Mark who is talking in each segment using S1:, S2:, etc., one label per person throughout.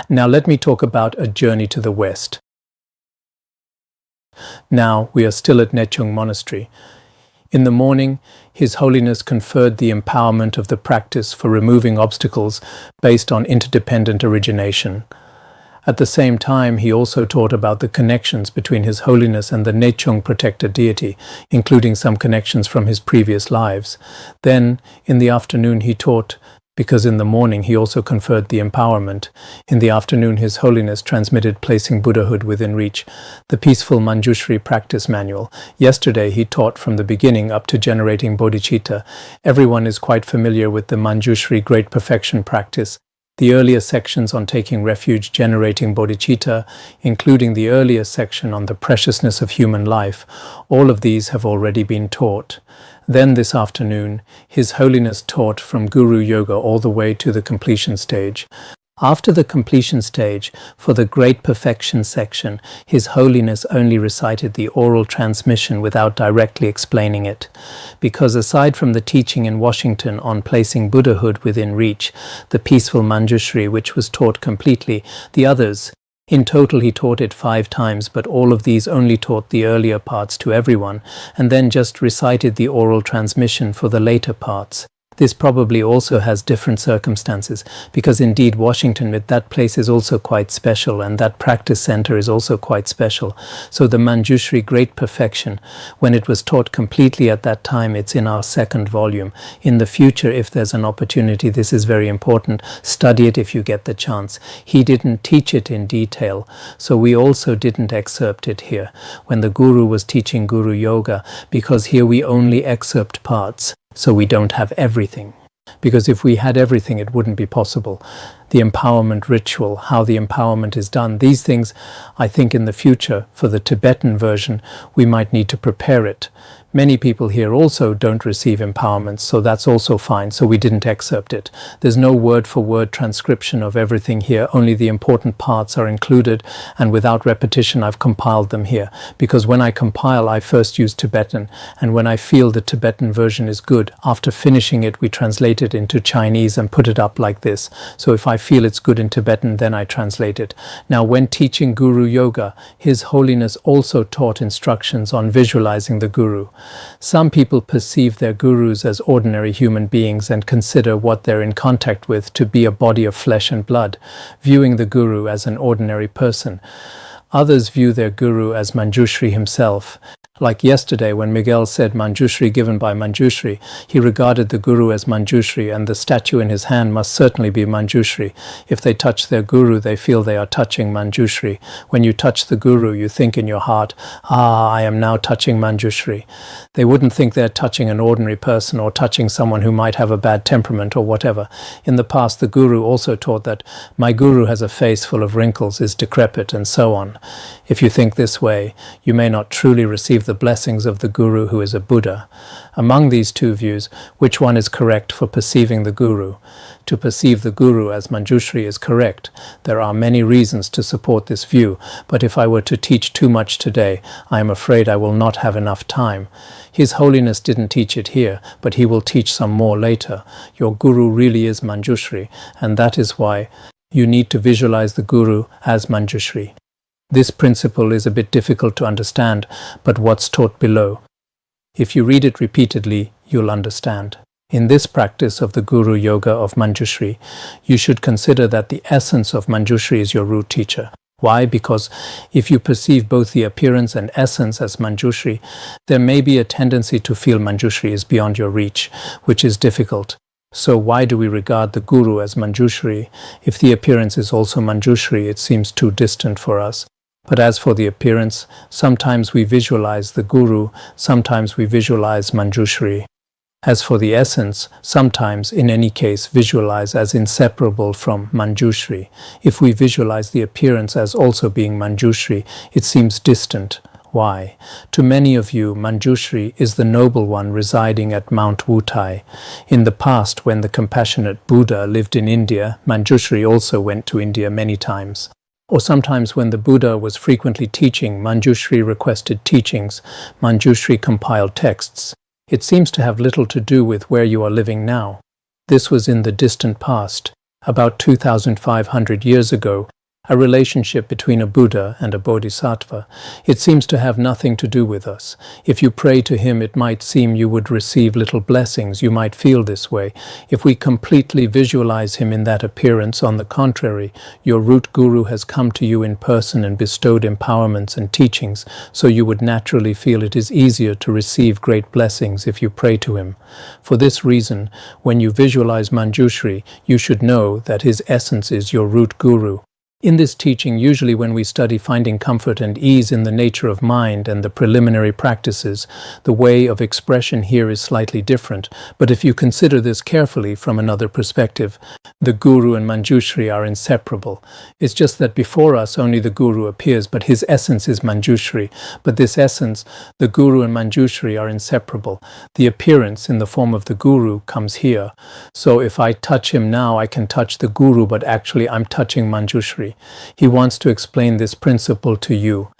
S1: Now let me talk about a journey to the West. Now we are still at Nechung Monastery. In the morning, His Holiness conferred the empowerment of the practice for removing obstacles based on interdependent origination. At the same time, he also taught about the connections between His Holiness and the Nechung protector deity, including some connections from his previous lives. Then, in the afternoon, he taught, because in the morning he also conferred the empowerment. In the afternoon, His Holiness transmitted Placing Buddhahood Within Reach, the Peaceful Manjushri Practice Manual. Yesterday, he taught from the beginning up to generating bodhicitta. Everyone is quite familiar with the Manjushri Great Perfection practice. The earlier sections on taking refuge, generating bodhicitta, including the earlier section on the preciousness of human life, all of these have already been taught. Then this afternoon, His Holiness taught from Guru Yoga all the way to the completion stage. After the completion stage, for the Great Perfection section, His Holiness only recited the oral transmission without directly explaining it. Because aside from the teaching in Washington on placing Buddhahood within reach, the peaceful Manjushri, which was taught completely, the others, in total he taught it 5 times, but all of these only taught the earlier parts to everyone, and then just recited the oral transmission for the later parts. This probably also has different circumstances, because indeed Washington, with that place, is also quite special, and that practice center is also quite special. So the Manjushri Great Perfection, when it was taught completely at that time, it's in our 2nd volume. In the future, if there's an opportunity, this is very important. Study it if you get the chance. He didn't teach it in detail, so we also didn't excerpt it here when the Guru was teaching Guru Yoga, because here we only excerpt parts. So we don't have everything. Because if we had everything, it wouldn't be possible. The empowerment ritual, how the empowerment is done, these things, I think in the future, for the Tibetan version, we might need to prepare it. Many people here also don't receive empowerment, so that's also fine, so we didn't excerpt it. There's no word-for-word transcription of everything here, only the important parts are included, and without repetition I've compiled them here. Because when I compile, I first use Tibetan, and when I feel the Tibetan version is good, after finishing it we translate it into Chinese and put it up like this. So if I feel it's good in Tibetan, then I translate it. Now when teaching Guru Yoga, His Holiness also taught instructions on visualizing the Guru. Some people perceive their gurus as ordinary human beings and consider what they're in contact with to be a body of flesh and blood, viewing the guru as an ordinary person. Others view their guru as Manjushri himself. Like yesterday when Miguel said Manjushri given by Manjushri, he regarded the Guru as Manjushri, and the statue in his hand must certainly be Manjushri. If they touch their Guru, they feel they are touching Manjushri. When you touch the Guru, you think in your heart, I am now touching Manjushri. They wouldn't think they're touching an ordinary person or touching someone who might have a bad temperament or whatever. In the past, the Guru also taught that my Guru has a face full of wrinkles, is decrepit, and so on. If you think this way, you may not truly receive the blessings of the Guru who is a Buddha. Among these two views, which one is correct for perceiving the Guru? To perceive the Guru as Manjushri is correct. There are many reasons to support this view, but if I were to teach too much today, I am afraid I will not have enough time. His Holiness didn't teach it here, but he will teach some more later. Your Guru really is Manjushri, and that is why you need to visualize the Guru as Manjushri. This principle is a bit difficult to understand, but what's taught below. If you read it repeatedly, you'll understand. In this practice of the Guru Yoga of Manjushri, you should consider that the essence of Manjushri is your root teacher. Why? Because if you perceive both the appearance and essence as Manjushri, there may be a tendency to feel Manjushri is beyond your reach, which is difficult. So why do we regard the Guru as Manjushri? If the appearance is also Manjushri, it seems too distant for us. But as for the appearance, sometimes we visualize the Guru, sometimes we visualize Manjushri. As for the essence, sometimes, in any case, visualize as inseparable from Manjushri. If we visualize the appearance as also being Manjushri, it seems distant. Why? To many of you, Manjushri is the noble one residing at Mount Wutai. In the past, when the compassionate Buddha lived in India, Manjushri also went to India many times. Or sometimes when the Buddha was frequently teaching, Manjushri requested teachings, Manjushri compiled texts. It seems to have little to do with where you are living now. This was in the distant past. About 2,500 years ago, a relationship between a Buddha and a Bodhisattva. It seems to have nothing to do with us. If you pray to him, it might seem you would receive little blessings. You might feel this way. If we completely visualize him in that appearance, on the contrary, your root guru has come to you in person and bestowed empowerments and teachings, so you would naturally feel it is easier to receive great blessings if you pray to him. For this reason, when you visualize Manjushri, you should know that his essence is your root guru. In this teaching, usually when we study finding comfort and ease in the nature of mind and the preliminary practices, the way of expression here is slightly different. But if you consider this carefully from another perspective, the Guru and Manjushri are inseparable. It's just that before us only the Guru appears, but his essence is Manjushri. But this essence, the Guru and Manjushri are inseparable. The appearance in the form of the Guru comes here. So if I touch him now, I can touch the Guru, but actually I'm touching Manjushri. He wants to explain this principle to you.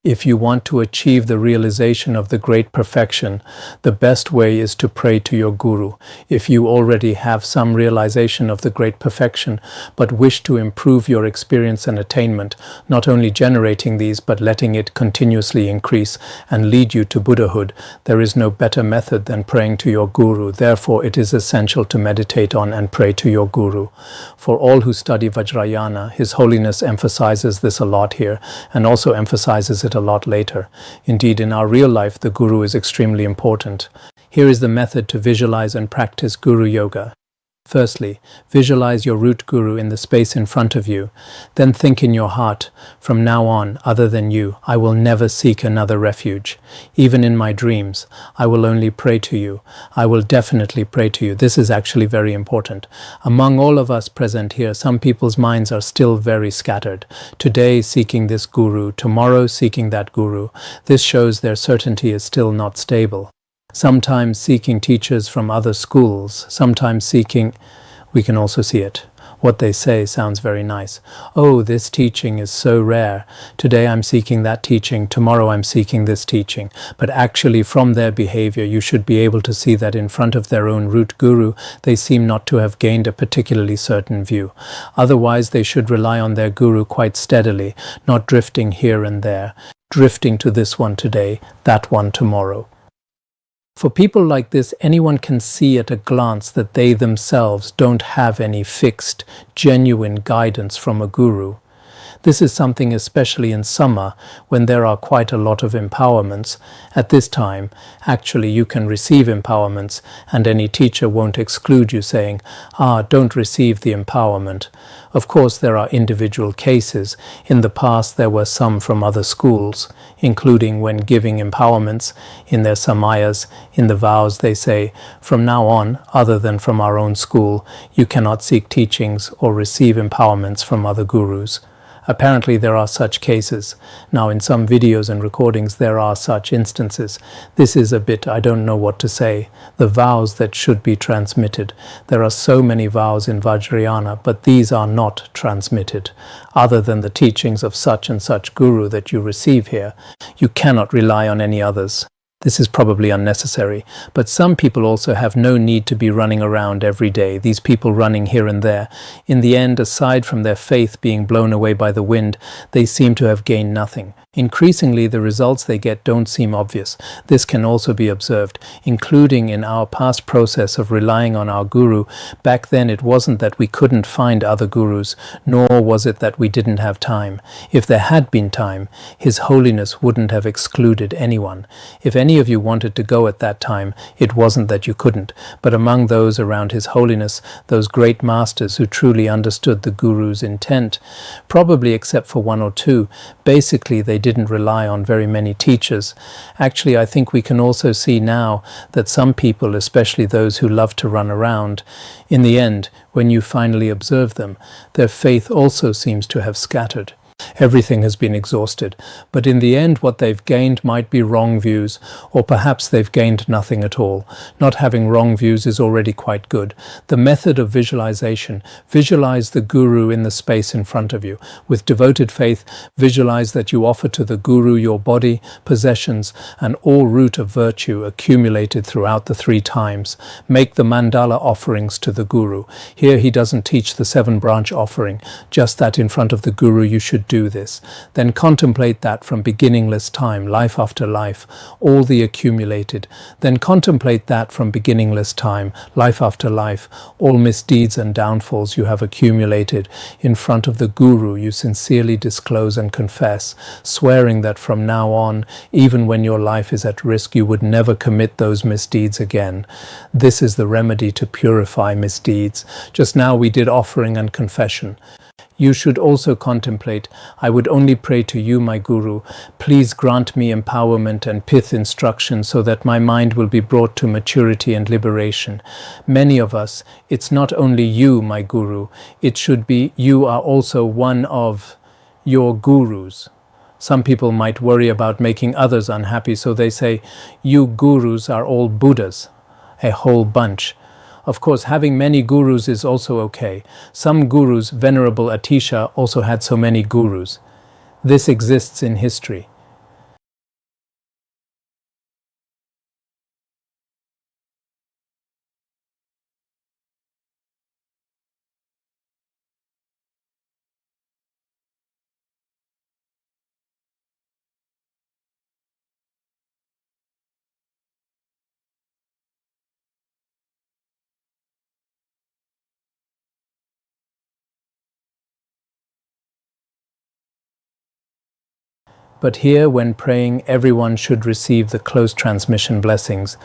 S1: If you want to achieve the realization of the great perfection, the best way is to pray to your Guru. If you already have some realization of the great perfection, but wish to improve your experience and attainment, not only generating these, but letting it continuously increase and lead you to Buddhahood, there is no better method than praying to your Guru. Therefore, it is essential to meditate on and pray to your Guru. For all who study Vajrayana, His Holiness emphasizes this a lot here, and also emphasizes it a lot later. Indeed, in our real life, the Guru is extremely important. Here is the method to visualize and practice Guru Yoga. Firstly, visualize your root guru in the space in front of you. Then think in your heart, from now on, other than you, I will never seek another refuge. Even in my dreams, I will only pray to you. I will definitely pray to you. This is actually very important. Among all of us present here, some people's minds are still very scattered. Today seeking this guru, tomorrow seeking that guru. This shows their certainty is still not stable. Sometimes seeking teachers from other schools, sometimes seeking, we can also see it. What they say sounds very nice. Oh, this teaching is so rare. Today I'm seeking that teaching, tomorrow I'm seeking this teaching. But actually from their behavior, you should be able to see that in front of their own root guru, they seem not to have gained a particularly certain view. Otherwise, they should rely on their guru quite steadily, not drifting here and there, drifting to this one today, that one tomorrow. For people like this, anyone can see at a glance that they themselves don't have any fixed, genuine guidance from a guru. This is something especially in summer, when there are quite a lot of empowerments. At this time, actually you can receive empowerments, and any teacher won't exclude you saying, don't receive the empowerment. Of course, there are individual cases. In the past, there were some from other schools, including when giving empowerments in their samayas, in the vows they say, from now on, other than from our own school, you cannot seek teachings or receive empowerments from other gurus. Apparently there are such cases. Now in some videos and recordings there are such instances. This is a bit, I don't know what to say. The vows that should be transmitted. There are so many vows in Vajrayana, but these are not transmitted. Other than the teachings of such and such guru that you receive here, you cannot rely on any others. This is probably unnecessary, but some people also have no need to be running around every day, these people running here and there. In the end, aside from their faith being blown away by the wind, they seem to have gained nothing. Increasingly, the results they get don't seem obvious. This can also be observed, including in our past process of relying on our guru. Back then, it wasn't that we couldn't find other gurus, nor was it that we didn't have time. If there had been time, His Holiness wouldn't have excluded anyone. If any of you wanted to go at that time, it wasn't that you couldn't. But among those around His Holiness, those great masters who truly understood the guru's intent, probably except for one or two, basically they didn't rely on very many teachers. Actually, I think we can also see now that some people, especially those who love to run around, in the end, when you finally observe them, their faith also seems to have scattered. Everything has been exhausted, but in the end what they've gained might be wrong views, or perhaps they've gained nothing at all. Not having wrong views is already quite good. The method of visualization: visualize the Guru in the space in front of you. With devoted faith, visualize that you offer to the Guru your body, possessions, and all root of virtue accumulated throughout the 3 times. Make the mandala offerings to the Guru. Here he doesn't teach the 7-branch offering, just that in front of the Guru you should do this. Then contemplate that from beginningless time, life after life, all the accumulated. Then contemplate that from beginningless time, life after life, all misdeeds and downfalls you have accumulated. In front of the Guru you sincerely disclose and confess, swearing that from now on, even when your life is at risk, you would never commit those misdeeds again. This is the remedy to purify misdeeds. Just now we did offering and confession. You should also contemplate, I would only pray to you, my Guru. Please grant me empowerment and pith instruction so that my mind will be brought to maturity and liberation. Many of us, it's not only you, my Guru. It should be you are also one of your Gurus. Some people might worry about making others unhappy, so they say, you Gurus are all Buddhas, a whole bunch. Of course, having many gurus is also okay. Some gurus, Venerable Atisha, also had so many gurus. This exists in history. But here, when praying, everyone should receive the close transmission blessings,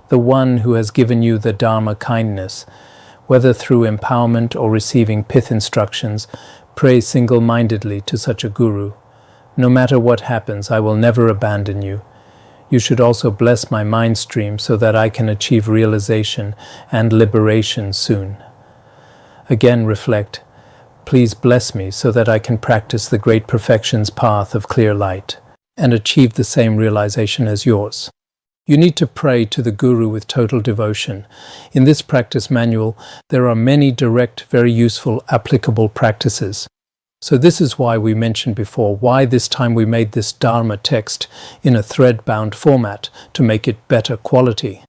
S1: the one who has given you the Dharma kindness. Whether through empowerment or receiving pith instructions, pray single-mindedly to such a Guru. No matter what happens, I will never abandon you. You should also bless my mind stream so that I can achieve realization and liberation soon. Again, reflect. Please bless me so that I can practice the great perfection's path of clear light and achieve the same realization as yours. You need to pray to the Guru with total devotion. In this practice manual, there are many direct, very useful, applicable practices. So this is why we mentioned before, why this time we made this Dharma text in a thread-bound format to make it better quality.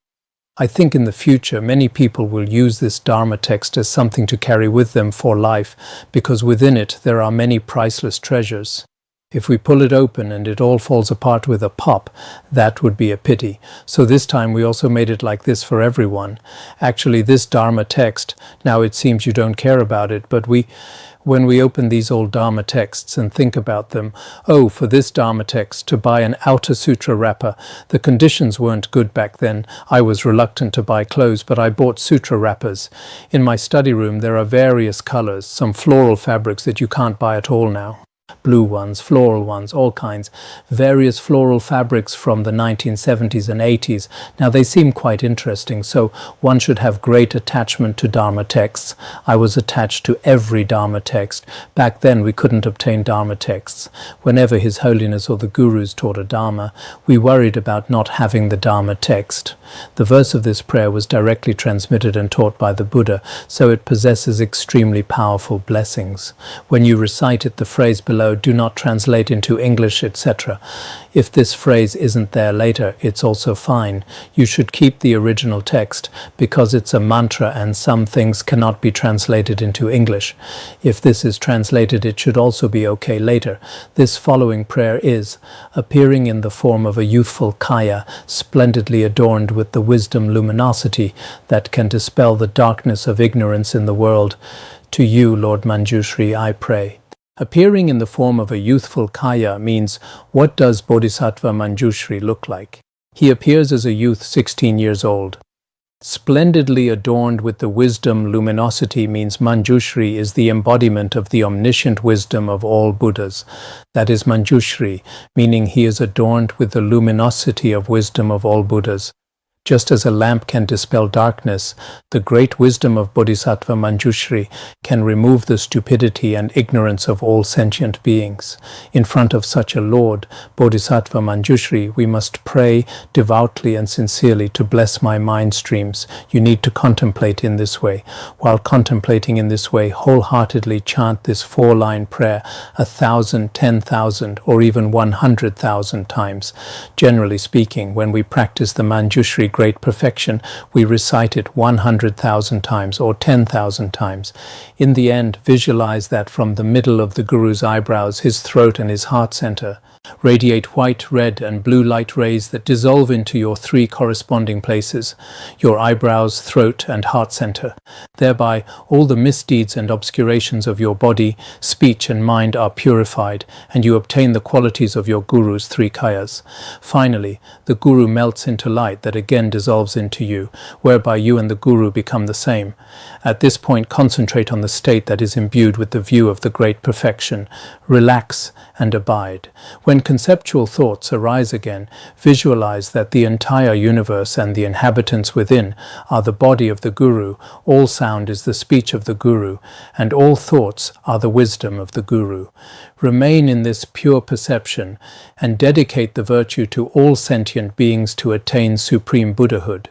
S1: I think in the future many people will use this Dharma text as something to carry with them for life, because within it there are many priceless treasures. If we pull it open and it all falls apart with a pop, that would be a pity. So this time we also made it like this for everyone. Actually, this Dharma text, now it seems you don't care about it, but when we open these old Dharma texts and think about them, oh, for this Dharma text, to buy an outer sutra wrapper, the conditions weren't good back then. I was reluctant to buy clothes, but I bought sutra wrappers. In my study room there are various colors, some floral fabrics that you can't buy at all now. Blue ones, floral ones, all kinds. Various floral fabrics from the 1970s and 80s. Now they seem quite interesting, so one should have great attachment to Dharma texts. I was attached to every Dharma text. Back then we couldn't obtain Dharma texts. Whenever His Holiness or the Gurus taught a Dharma, we worried about not having the Dharma text. The verse of this prayer was directly transmitted and taught by the Buddha, so it possesses extremely powerful blessings. When you recite it, the phrase below, do not translate into English, etc. If this phrase isn't there later, it's also fine. You should keep the original text because it's a mantra and some things cannot be translated into English. If this is translated, it should also be okay later. This following prayer is, appearing in the form of a youthful kaya, splendidly adorned with the wisdom luminosity that can dispel the darkness of ignorance in the world. To you, Lord Manjushri, I pray. Appearing in the form of a youthful kaya means, what does Bodhisattva Manjushri look like? He appears as a youth 16 years old. Splendidly adorned with the wisdom luminosity means Manjushri is the embodiment of the omniscient wisdom of all Buddhas. That is Manjushri, meaning he is adorned with the luminosity of wisdom of all Buddhas. Just as a lamp can dispel darkness, the great wisdom of Bodhisattva Manjushri can remove the stupidity and ignorance of all sentient beings. In front of such a Lord, Bodhisattva Manjushri, we must pray devoutly and sincerely to bless my mind streams. You need to contemplate in this way. While contemplating in this way, wholeheartedly chant this 4-line prayer 1,000, 10,000, or even 100,000 times. Generally speaking, when we practice the Manjushri great perfection, we recite it 100,000 times or 10,000 times. In the end, visualize that from the middle of the Guru's eyebrows, his throat and his heart center, radiate white, red, and blue light rays that dissolve into your 3 corresponding places, your eyebrows, throat, and heart center. Thereby, all the misdeeds and obscurations of your body, speech, and mind are purified, and you obtain the qualities of your Guru's 3 kayas. Finally, the Guru melts into light that again dissolves into you, whereby you and the Guru become the same. At this point, concentrate on the state that is imbued with the view of the great perfection. Relax and abide. When conceptual thoughts arise again, visualize that the entire universe and the inhabitants within are the body of the Guru, all sound is the speech of the Guru, and all thoughts are the wisdom of the Guru. Remain in this pure perception and dedicate the virtue to all sentient beings to attain supreme Buddhahood.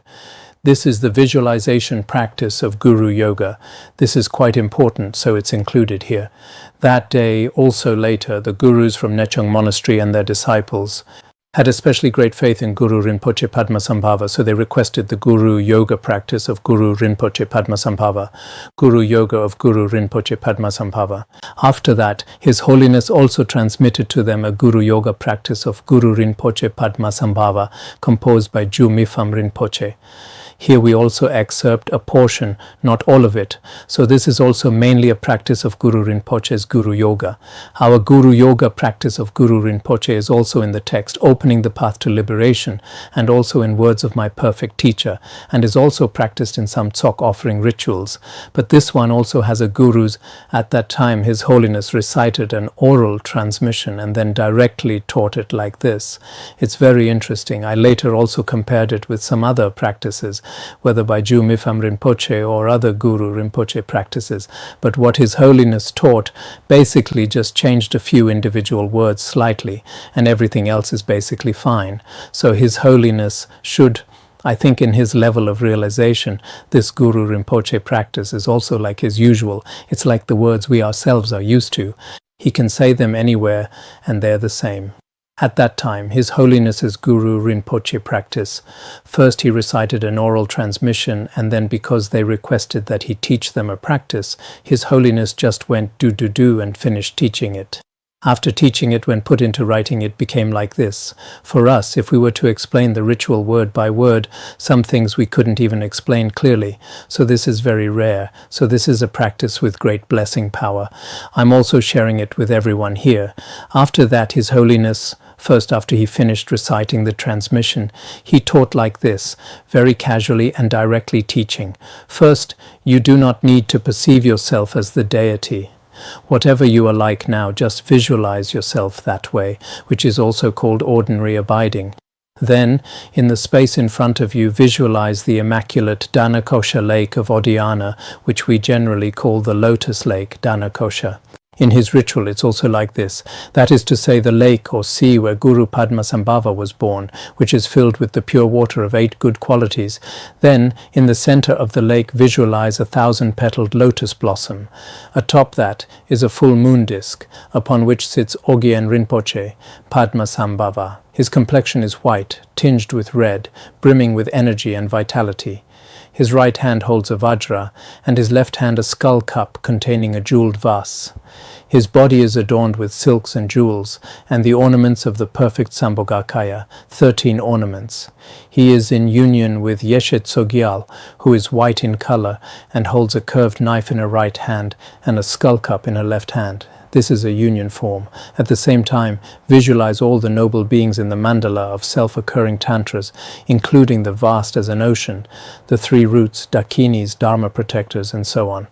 S1: This is the visualization practice of Guru Yoga. This is quite important, so it's included here. That day, also later, the Gurus from Nechung Monastery and their disciples had especially great faith in Guru Rinpoche Padmasambhava, so they requested the Guru Yoga practice of Guru Rinpoche Padmasambhava, Guru Yoga of Guru Rinpoche Padmasambhava. After that, His Holiness also transmitted to them a Guru Yoga practice of Guru Rinpoche Padmasambhava, composed by Jigme Rinpoche. Here we also excerpt a portion, not all of it. So this is also mainly a practice of Guru Rinpoche's Guru Yoga. Our Guru Yoga practice of Guru Rinpoche is also in the text, opening the path to liberation, and also in words of my perfect teacher, and is also practiced in some Tsok offering rituals. But this one also has a Guru's. At that time, His Holiness recited an oral transmission and then directly taught it like this. It's very interesting. I later also compared it with some other practices, whether by Jigme Rinpoche or other Guru Rinpoche practices, but what His Holiness taught basically just changed a few individual words slightly, and everything else is basically fine. So His Holiness should, I think, in his level of realization, this Guru Rinpoche practice is also like his usual. It's like the words we ourselves are used to. He can say them anywhere, and they're the same. At that time, His Holiness's Guru Rinpoche practice. First he recited an oral transmission, and then because they requested that he teach them a practice, His Holiness just went do and finished teaching it. After teaching it, when put into writing, it became like this. For us, if we were to explain the ritual word by word, some things we couldn't even explain clearly. So this is very rare. So this is a practice with great blessing power. I'm also sharing it with everyone here. After that, His Holiness, first after he finished reciting the transmission, he taught like this, very casually and directly teaching. First, you do not need to perceive yourself as the deity. Whatever you are like now, just visualize yourself that way, which is also called ordinary abiding. Then, in the space in front of you, visualize the immaculate Dhanakosha lake of Odhyana, which we generally call the Lotus Lake, Dhanakosha. In his ritual, it's also like this. That is to say, the lake or sea where Guru Padmasambhava was born, which is filled with the pure water of 8 good qualities. Then, in the center of the lake, visualize a 1,000-petaled lotus blossom. Atop that is a full moon disk, upon which sits Ogyen Rinpoche, Padmasambhava. His complexion is white, tinged with red, brimming with energy and vitality. His right hand holds a vajra, and his left hand a skull cup containing a jeweled vase. His body is adorned with silks and jewels, and the ornaments of the perfect Sambhogakaya, 13 ornaments. He is in union with Yeshe Tsogyal, who is white in color, and holds a curved knife in her right hand, and a skull cup in her left hand. This is a union form. At the same time, visualize all the noble beings in the mandala of self-occurring tantras, including the vast as an ocean, the 3 roots, dakinis, dharma protectors, and so on.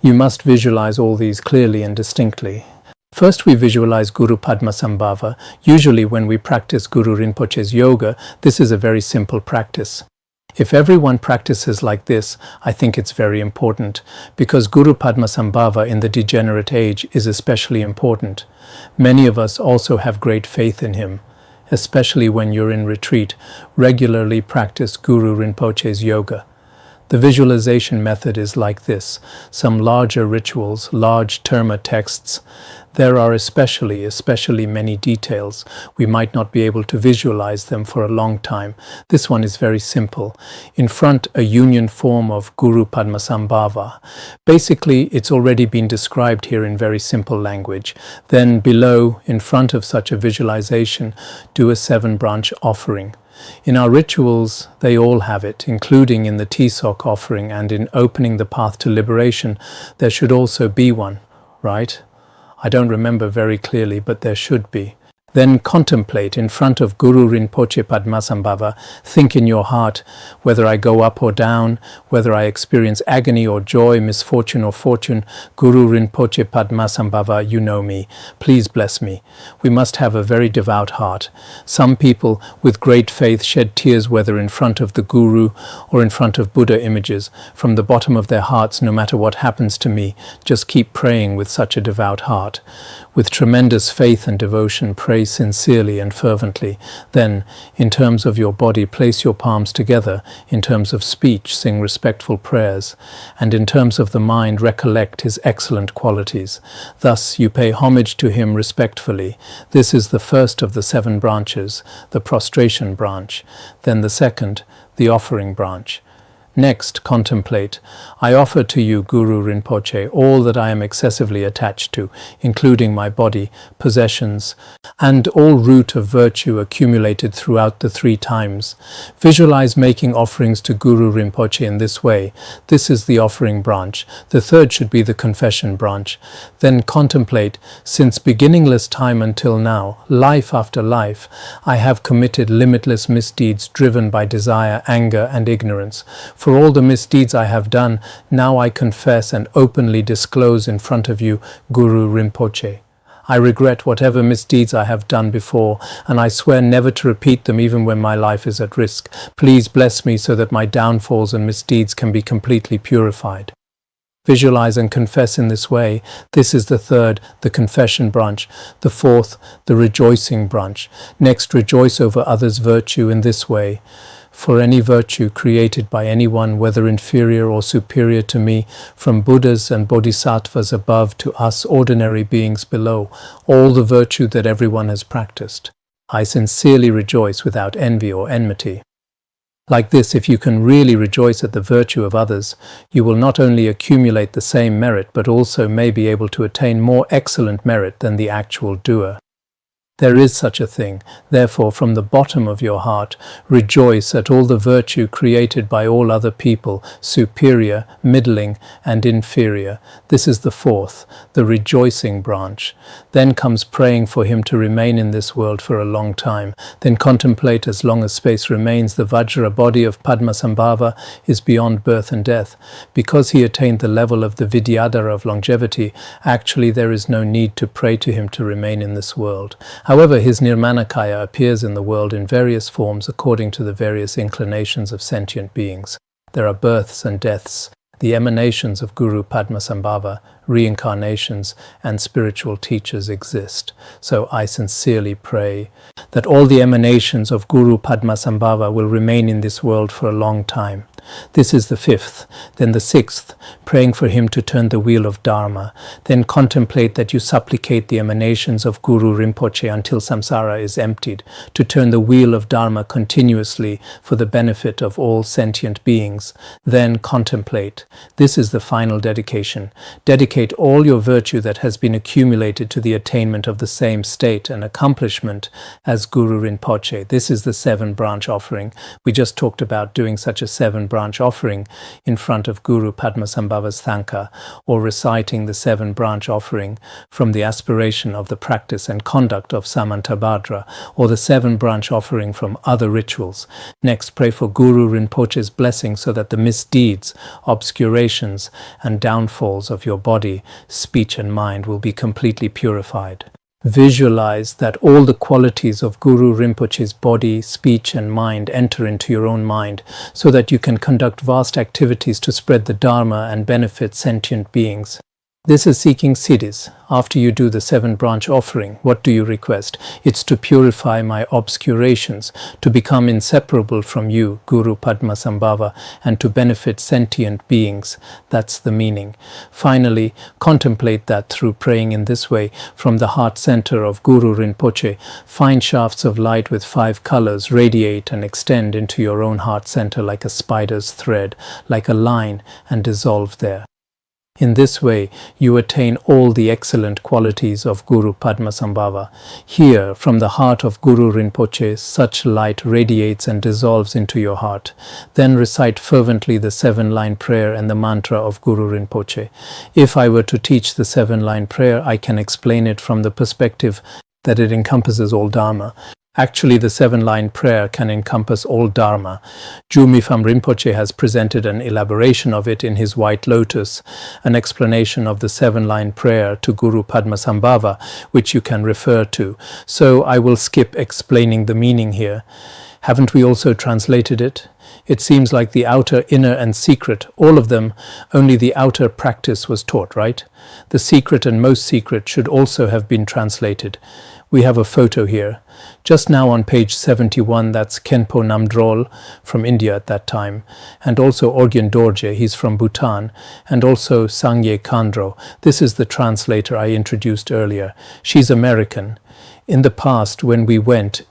S1: You must visualize all these clearly and distinctly. First, we visualize Guru Padmasambhava. Usually when we practice Guru Rinpoche's yoga, this is a very simple practice. If everyone practices like this, I think it's very important, because Guru Padmasambhava in the degenerate age is especially important. Many of us also have great faith in him. Especially when you're in retreat, regularly practice Guru Rinpoche's yoga. The visualization method is like this: some larger rituals, large terma texts. There are especially many details. We might not be able to visualize them for a long time. This one is very simple. In front, a union form of Guru Padmasambhava. Basically, it's already been described here in very simple language. Then below, in front of such a visualization, do a 7-branch offering. In our rituals, they all have it, including in the Phuntsok offering, and in opening the path to liberation, there should also be one, right? I don't remember very clearly, but there should be. Then contemplate in front of Guru Rinpoche Padmasambhava. Think in your heart, whether I go up or down, whether I experience agony or joy, misfortune or fortune, Guru Rinpoche Padmasambhava, you know me. Please bless me. We must have a very devout heart. Some people with great faith shed tears whether in front of the Guru or in front of Buddha images. From the bottom of their hearts, no matter what happens to me, just keep praying with such a devout heart. With tremendous faith and devotion, pray sincerely and fervently. Then, in terms of your body, place your palms together. In terms of speech, sing respectful prayers. And in terms of the mind, recollect his excellent qualities. Thus, you pay homage to him respectfully. This is the first of the 7 branches, the prostration branch. Then the second, the offering branch. Next, contemplate. I offer to you, Guru Rinpoche, all that I am excessively attached to, including my body, possessions, and all root of virtue accumulated throughout the 3 times. Visualize making offerings to Guru Rinpoche in this way. This is the offering branch. The third should be the confession branch. Then contemplate, since beginningless time until now, life after life, I have committed limitless misdeeds driven by desire, anger, and ignorance. For all the misdeeds I have done, now I confess and openly disclose in front of you, Guru Rinpoche. I regret whatever misdeeds I have done before, and I swear never to repeat them even when my life is at risk. Please bless me so that my downfalls and misdeeds can be completely purified. Visualize and confess in this way. This is the third, the confession branch. The fourth, the rejoicing branch. Next, rejoice over others' virtue in this way. For any virtue created by anyone, whether inferior or superior to me, from Buddhas and Bodhisattvas above to us ordinary beings below, all the virtue that everyone has practiced, I sincerely rejoice without envy or enmity. Like this, if you can really rejoice at the virtue of others, you will not only accumulate the same merit, but also may be able to attain more excellent merit than the actual doer. There is such a thing. Therefore, from the bottom of your heart, rejoice at all the virtue created by all other people, superior, middling, and inferior. This is the fourth, the rejoicing branch. Then comes praying for him to remain in this world for a long time. Then contemplate as long as space remains. The Vajra body of Padmasambhava is beyond birth and death. Because he attained the level of the Vidyadhara of longevity, actually there is no need to pray to him to remain in this world. However, his Nirmanakaya appears in the world in various forms according to the various inclinations of sentient beings. There are births and deaths, the emanations of Guru Padmasambhava, reincarnations, and spiritual teachers exist. So I sincerely pray that all the emanations of Guru Padmasambhava will remain in this world for a long time. This is the fifth. Then the sixth, praying for him to turn the wheel of Dharma. Then contemplate that you supplicate the emanations of Guru Rinpoche until samsara is emptied, to turn the wheel of Dharma continuously for the benefit of all sentient beings. Then contemplate. This is the final dedication. Dedicate all your virtue that has been accumulated to the attainment of the same state and accomplishment as Guru Rinpoche. This is the 7-branch offering. We just talked about doing such a 7-branch offering in front of Guru Padmasambhava's Thanka, or reciting the 7-branch offering from the aspiration of the practice and conduct of Samantabhadra, or the 7-branch offering from other rituals. Next, pray for Guru Rinpoche's blessing so that the misdeeds, obscurations, and downfalls of your body, speech and mind will be completely purified. Visualize that all the qualities of Guru Rinpoche's body, speech and mind enter into your own mind so that you can conduct vast activities to spread the Dharma and benefit sentient beings. This is seeking siddhis. After you do the 7-branch offering, what do you request? It's to purify my obscurations, to become inseparable from you, Guru Padmasambhava, and to benefit sentient beings. That's the meaning. Finally, contemplate that through praying in this way, from the heart center of Guru Rinpoche, fine shafts of light with 5 colors radiate and extend into your own heart center like a spider's thread, like a line, and dissolve there. In this way, you attain all the excellent qualities of Guru Padmasambhava. Here, from the heart of Guru Rinpoche, such light radiates and dissolves into your heart. Then recite fervently the 7-line prayer and the mantra of Guru Rinpoche. If I were to teach the 7-line prayer, I can explain it from the perspective that it encompasses all Dharma. Actually, the 7-line prayer can encompass all Dharma. Jigme Rinpoche has presented an elaboration of it in his White Lotus, an explanation of the 7-line prayer to Guru Padmasambhava, which you can refer to. So I will skip explaining the meaning here. Haven't we also translated it? It seems like the outer, inner and secret, all of them, only the outer practice was taught, right? The secret and most secret should also have been translated. We have a photo here. Just now on page 71, that's Khenpo Namdrol from India at that time, and also Orgyen Dorje, he's from Bhutan, and also Sangye Khandro. This is the translator I introduced earlier. She's American. In the past, when we went,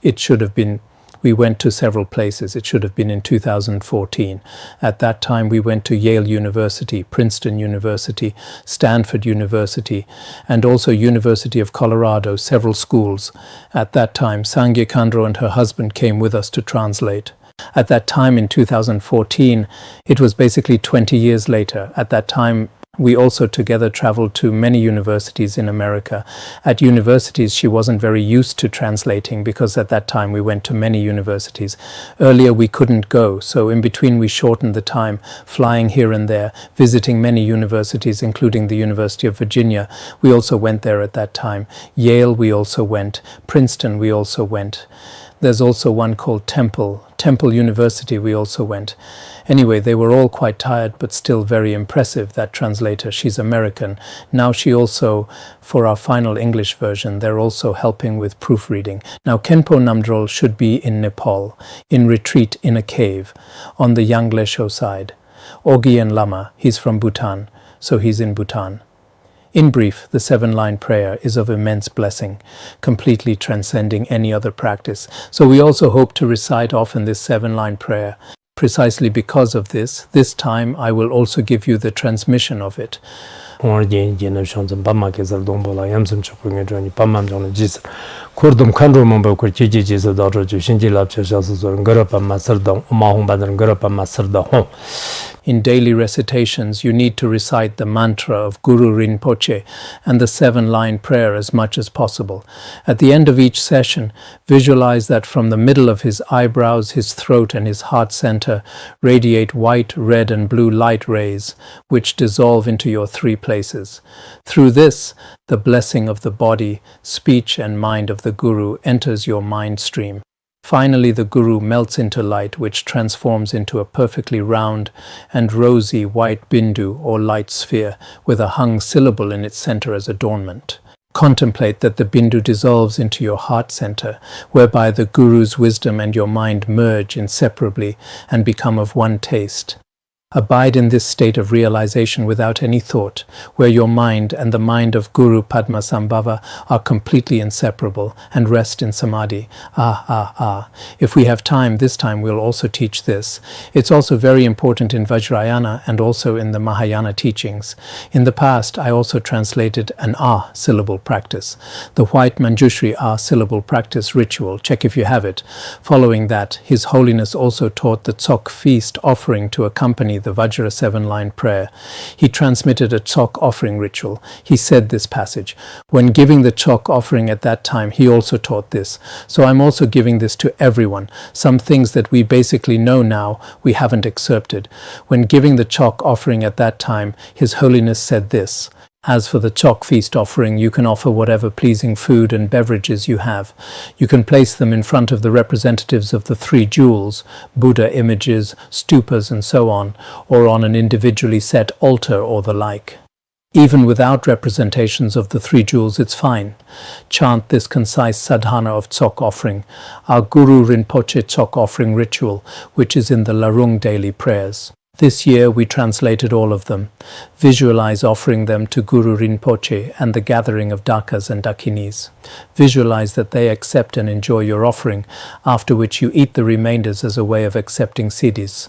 S1: we went to several places. It should have been in 2014. At that time, we went to Yale University, Princeton University, Stanford University, and also University of Colorado, several schools. At that time, Sangye Khandro and her husband came with us to translate. At that time, in 2014, it was basically 20 years later. At that time, we also together traveled to many universities in America. At universities, she wasn't very used to translating because at that time we went to many universities. Earlier we couldn't go, so in between we shortened the time, flying here and there, visiting many universities, including the University of Virginia. We also went there at that time. Yale we also went. Princeton we also went. There's also one called Temple University we also went. Anyway, they were all quite tired, but still very impressive, that translator. She's American. Now she also, for our final English version, they're also helping with proofreading. Now, Khenpo Namdrol should be in Nepal, in retreat in a cave, on the Yanglesho side. Orgyen Lama, he's from Bhutan, so he's in Bhutan. In brief, the 7-line prayer is of immense blessing, completely transcending any other practice. So we also hope to recite often this 7-line prayer. Precisely because of this time I will also give you the transmission of it. In daily recitations, you need to recite the mantra of Guru Rinpoche and the 7-line prayer as much as possible. At the end of each session, visualize that from the middle of his eyebrows, his throat and his heart center radiate white, red and blue light rays, which dissolve into your 3 places. Through this, the blessing of the body, speech and mind of the Guru enters your mind stream. Finally, the Guru melts into light, which transforms into a perfectly round and rosy white bindu or light sphere with a hung syllable in its center as adornment. Contemplate that the bindu dissolves into your heart center, whereby the Guru's wisdom and your mind merge inseparably and become of one taste. Abide in this state of realization without any thought, where your mind and the mind of Guru Padmasambhava are completely inseparable, and rest in samadhi. If we have time, this time we'll also teach this. It's also very important in Vajrayana and also in the Mahayana teachings. In the past, I also translated an syllable practice, the white Manjushri syllable practice ritual. Check if you have it. Following that, His Holiness also taught the Tsok feast offering to accompany the Vajra 7-line prayer. He transmitted a Tsok offering ritual. He said this passage. When giving the Tsok offering at that time, he also taught this. So I'm also giving this to everyone. Some things that we basically know now, we haven't excerpted. When giving the Tsok offering at that time, His Holiness said this. As for the Chok feast offering, you can offer whatever pleasing food and beverages you have. You can place them in front of the representatives of the three jewels, Buddha images, stupas and so on, or on an individually set altar or the like. Even without representations of the three jewels, it's fine. Chant this concise sadhana of Tsok offering, our Guru Rinpoche Tsok offering ritual, which is in the Larung daily prayers. This year we translated all of them. Visualize offering them to Guru Rinpoche and the gathering of Dakas and Dakinis. Visualize that they accept and enjoy your offering, after which you eat the remainders as a way of accepting siddhis.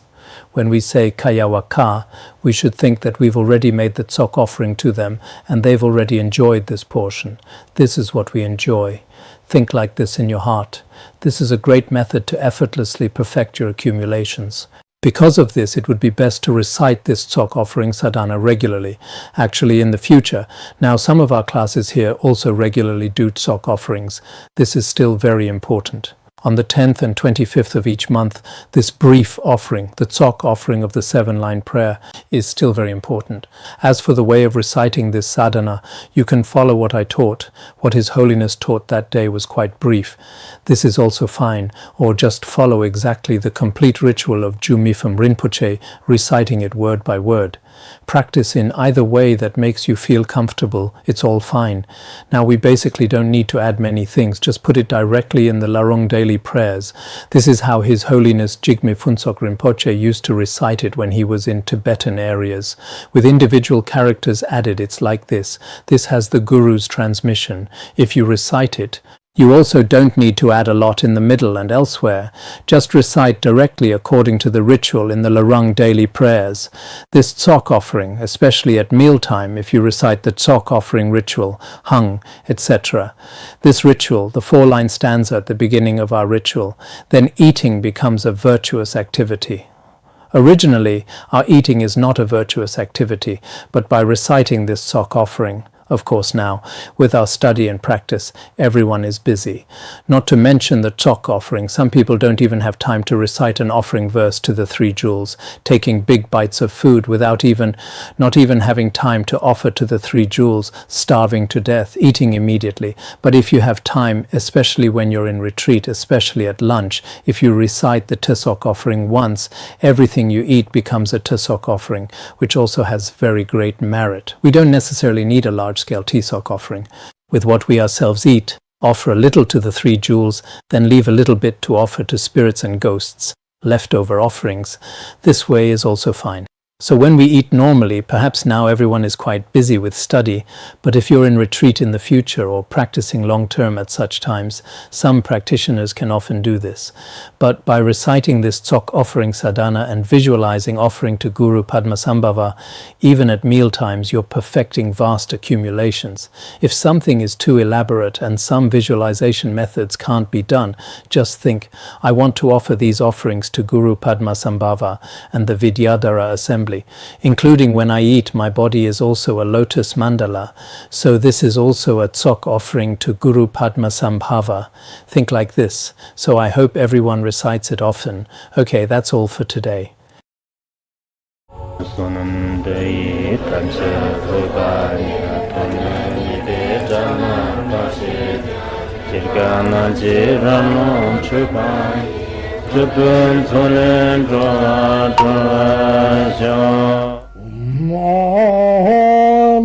S1: When we say kayawaka, we should think that we've already made the Tsok offering to them and they've already enjoyed this portion. This is what we enjoy. Think like this in your heart. This is a great method to effortlessly perfect your accumulations. Because of this, it would be best to recite this Tsok offering sadhana regularly, actually in the future. Now, some of our classes here also regularly do Tsok offerings. This is still very important. On the 10th and 25th of each month, this brief offering, the Tsok offering of the 7-line prayer, is still very important. As for the way of reciting this sadhana, you can follow what I taught. What His Holiness taught that day was quite brief. This is also fine, or just follow exactly the complete ritual of Jigme from Rinpoche, reciting it word by word. Practice in either way that makes you feel comfortable, it's all fine. Now we basically don't need to add many things, just put it directly in the Larung daily prayers. This is how His Holiness Jigme Phuntsok Rinpoche used to recite it when he was in Tibetan areas. With individual characters added, it's like this. This has the Guru's transmission. If you recite it, you also don't need to add a lot in the middle and elsewhere. Just recite directly according to the ritual in the Larung daily prayers. This Tsok offering, especially at mealtime if you recite the Tsok offering ritual, Hung, etc. This ritual, the 4-line stanza at the beginning of our ritual, then eating becomes a virtuous activity. Originally, our eating is not a virtuous activity, but by reciting this Tsok offering, of course now, with our study and practice, everyone is busy. Not to mention the Tsok offering, some people don't even have time to recite an offering verse to the three jewels, taking big bites of food without not even having time to offer to the three jewels, starving to death, eating immediately. But if you have time, especially when you're in retreat, especially at lunch, if you recite the Tsok offering once, everything you eat becomes a Tsok offering, which also has very great merit. We don't necessarily need a large-scale Tsok offering. With what we ourselves eat, offer a little to the three jewels, then leave a little bit to offer to spirits and ghosts, leftover offerings. This way is also fine. So when we eat normally, perhaps now everyone is quite busy with study, but if you're in retreat in the future or practicing long-term at such times, some practitioners can often do this. But by reciting this Tsok offering sadhana and visualizing offering to Guru Padmasambhava, even at meal times you're perfecting vast accumulations. If something is too elaborate and some visualization methods can't be done, just think, I want to offer these offerings to Guru Padmasambhava and the Vidyadhara assembly. Including when I eat, my body is also a lotus mandala, so this is also a Tsok offering to Guru Padmasambhava. Think like this, so I hope everyone recites it often. Okay, that's all for today.
S2: Chupun Solen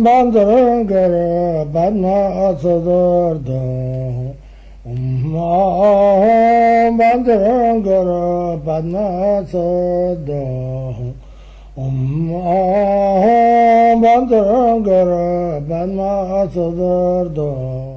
S2: Bandangara Badna Sodargye Bandangara Badna Sodargye Bandangara Badna Sodargye